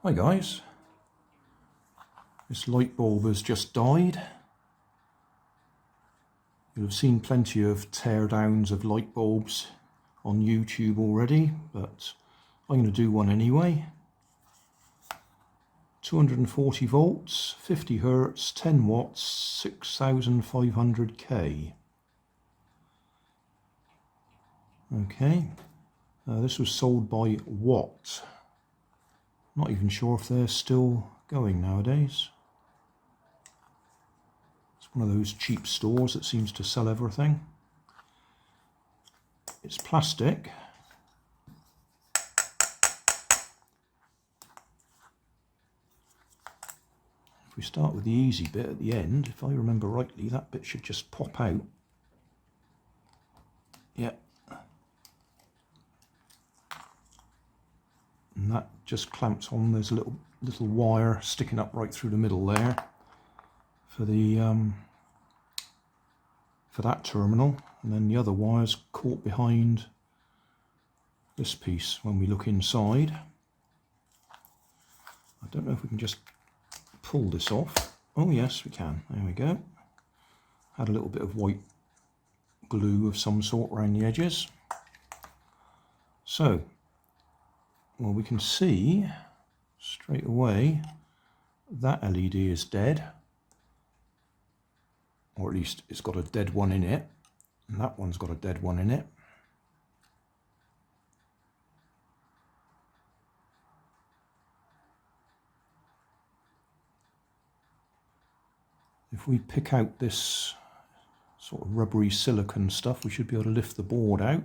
Hi guys, this light bulb has just died. You'll have seen plenty of teardowns of light bulbs on YouTube already, but I'm going to do one anyway. 240 volts, 50 hertz, 10 watts, 6500K. Okay, this was sold by Watt. Not even sure if they're still going nowadays. It's one of those cheap stores that seems to sell everything. It's plastic. If we start with the easy bit at the end, if I remember rightly, that bit should just pop out. Yep. And that just clamps on. There's a little wire sticking up right through the middle there for the for that terminal, and then the other wire's caught behind this piece when we look inside. I don't know if we can just pull this off. Oh yes, we can. There we go. Had a little bit of white glue of some sort around the edges. So, well, we can see straight away that LED is dead, or at least it's got a dead one in it, and that one's got a dead one in it. If we pick out this sort of rubbery silicone stuff, we should be able to lift the board out.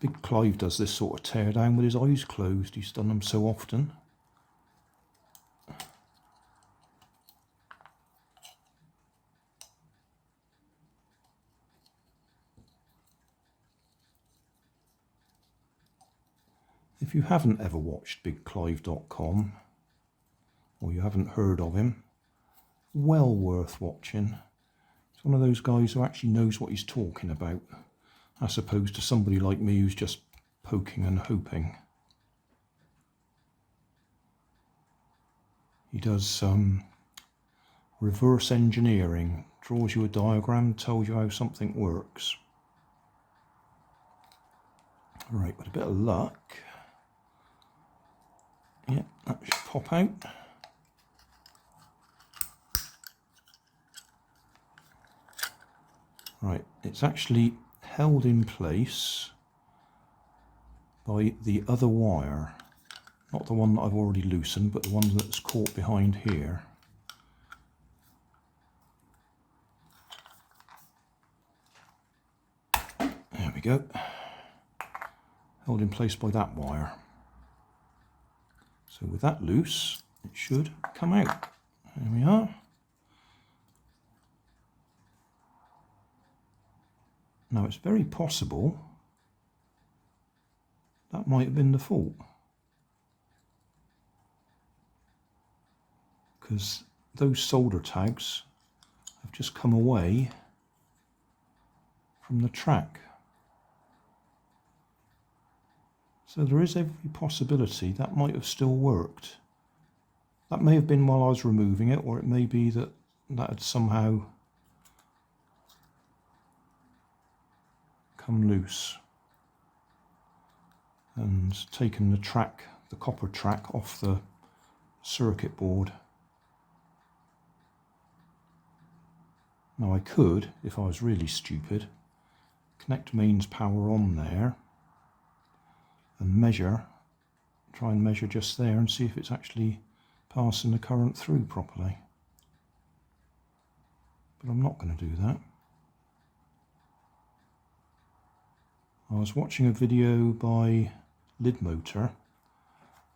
Big Clive does this sort of teardown with his eyes closed. He's done them so often. If you haven't ever watched BigClive.com, or you haven't heard of him, well worth watching. He's one of those guys who actually knows what he's talking about, as opposed to somebody like me who's just poking and hoping. He does reverse engineering, draws you a diagram, tells you how something works. Right, with a bit of luck, yeah, that should pop out. Right, it's actually held in place by the other wire, not the one that I've already loosened, but the one that's caught behind here. There we go, held in place by that wire. So with that loose, it should come out. There we are. Now it's very possible that might have been the fault, because those solder tags have just come away from the track. So there is every possibility that might have still worked. That may have been while I was removing it, or it may be that that had somehow come loose and taken the track, the copper track, off the circuit board. Now I could, if I was really stupid, connect mains power on there and measure, try and measure just there and see if it's actually passing the current through properly. But I'm not going to do that. I was watching a video by Lidmotor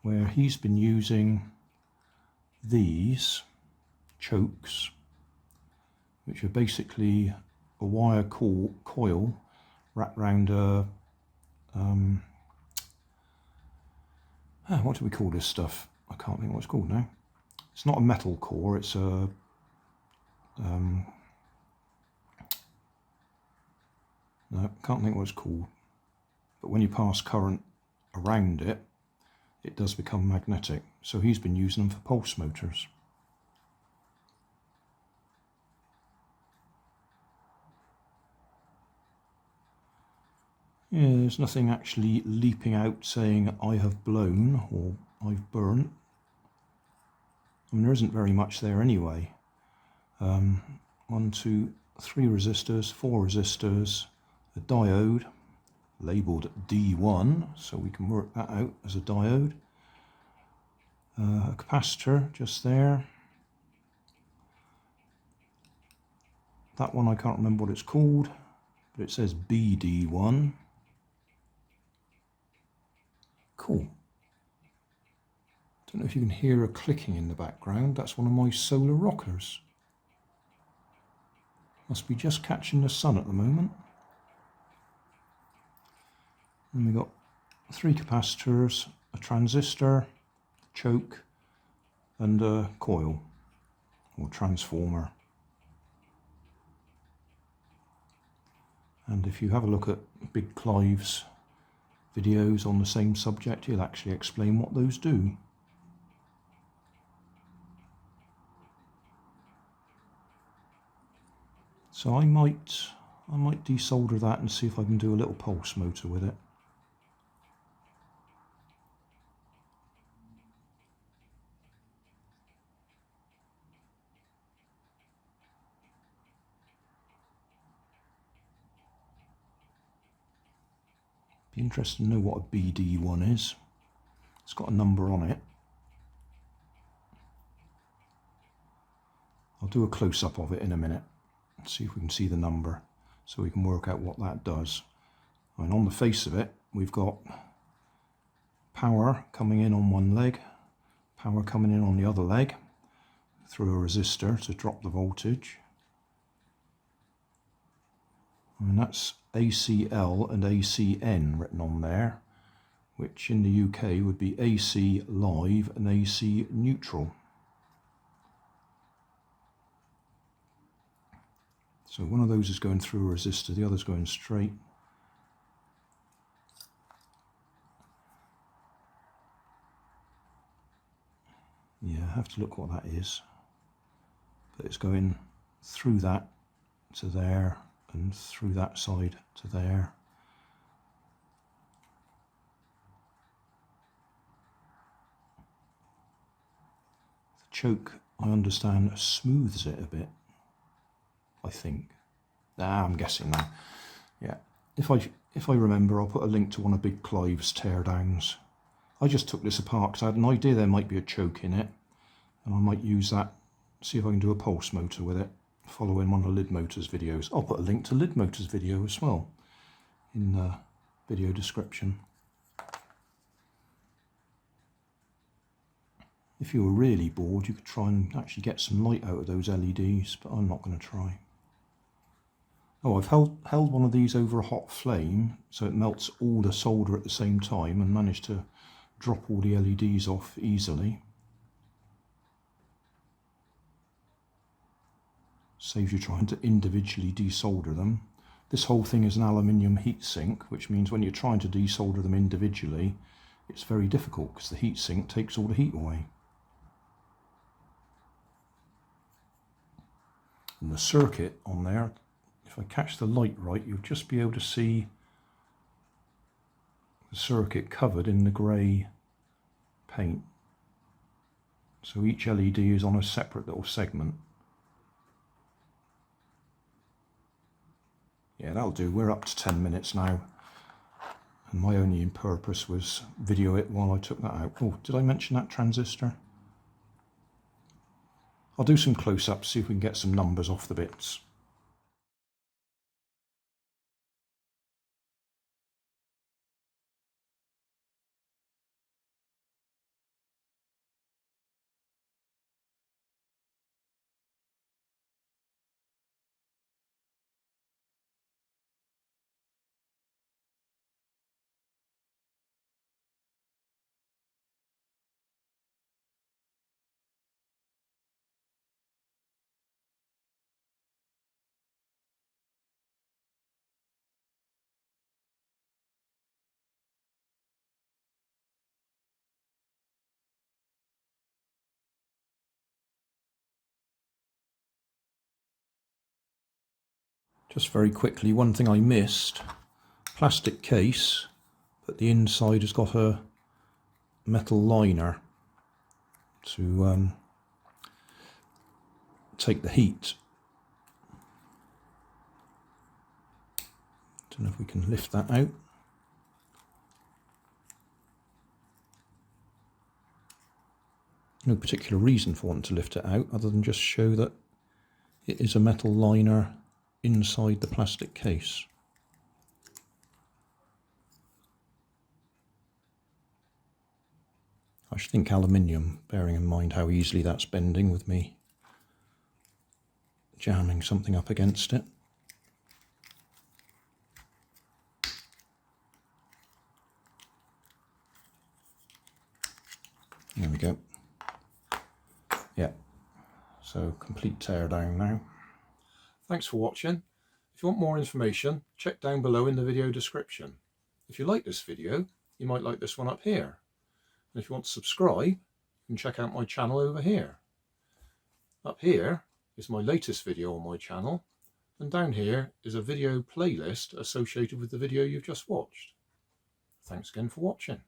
where he's been using these chokes, which are basically a wire coil wrapped around a what do we call this stuff? I can't think what it's called now. It's not a metal core, it's a No, can't think what it's called. But when you pass current around it, it does become magnetic. So he's been using them for pulse motors. Yeah, there's nothing actually leaping out saying I have blown or I've burnt. I mean, there isn't very much there anyway. 1, 2, 3 resistors, 4 resistors, a diode labelled D1, so we can work that out as a diode. A capacitor just there. That one I can't remember what it's called, but it says BD1. Cool. Don't know if you can hear a clicking in the background. That's one of my solar rockers. Must be just catching the sun at the moment. And we've got 3 capacitors, a transistor, choke, and a coil or transformer. And if you have a look at Big Clive's videos on the same subject, he'll actually explain what those do. So I might desolder that and see if I can do a little pulse motor with it. Be interested to know what a BD1 is. It's got a number on it. I'll do a close-up of it in a minute and see if we can see the number so we can work out what that does. And on the face of it, we've got power coming in on one leg, power coming in on the other leg through a resistor to drop the voltage. And that's ACL and ACN written on there, which in the UK would be AC live and AC neutral. So one of those is going through a resistor, the other's going straight. Yeah, I have to look what that is. But it's going through that to there and through that side to there. The choke, I understand, smooths it a bit, I think. I'm guessing now. Yeah, if I remember, I'll put a link to one of Big Clive's teardowns. I just took this apart because I had an idea there might be a choke in it, and I might use that, see if I can do a pulse motor with it, following one of Lidmotor's videos. I'll put a link to Lidmotor's video as well in the video description. If you were really bored, you could try and actually get some light out of those LEDs, but I'm not going to try. Oh, I've held one of these over a hot flame so it melts all the solder at the same time and managed to drop all the LEDs off easily. Saves you trying to individually desolder them. This whole thing is an aluminium heatsink, which means when you're trying to desolder them individually, it's very difficult because the heatsink takes all the heat away. And the circuit on there, if I catch the light right, you'll just be able to see the circuit covered in the grey paint. So each LED is on a separate little segment. Yeah, that'll do. We're up to 10 minutes now. And my only purpose was video it while I took that out. Oh, did I mention that transistor? I'll do some close-ups, see if we can get some numbers off the bits. Just very quickly, one thing I missed, plastic case, but the inside has got a metal liner to take the heat. Don't know if we can lift that out. No particular reason for wanting to lift it out other than just show that it is a metal liner inside the plastic case. I should think aluminium, bearing in mind how easily that's bending with me jamming something up against it. There we go. Yeah, so complete teardown now. Thanks for watching. If you want more information, check down below in the video description. If you like this video, you might like this one up here. And if you want to subscribe, you can check out my channel over here. Up here is my latest video on my channel, and down here is a video playlist associated with the video you've just watched. Thanks again for watching.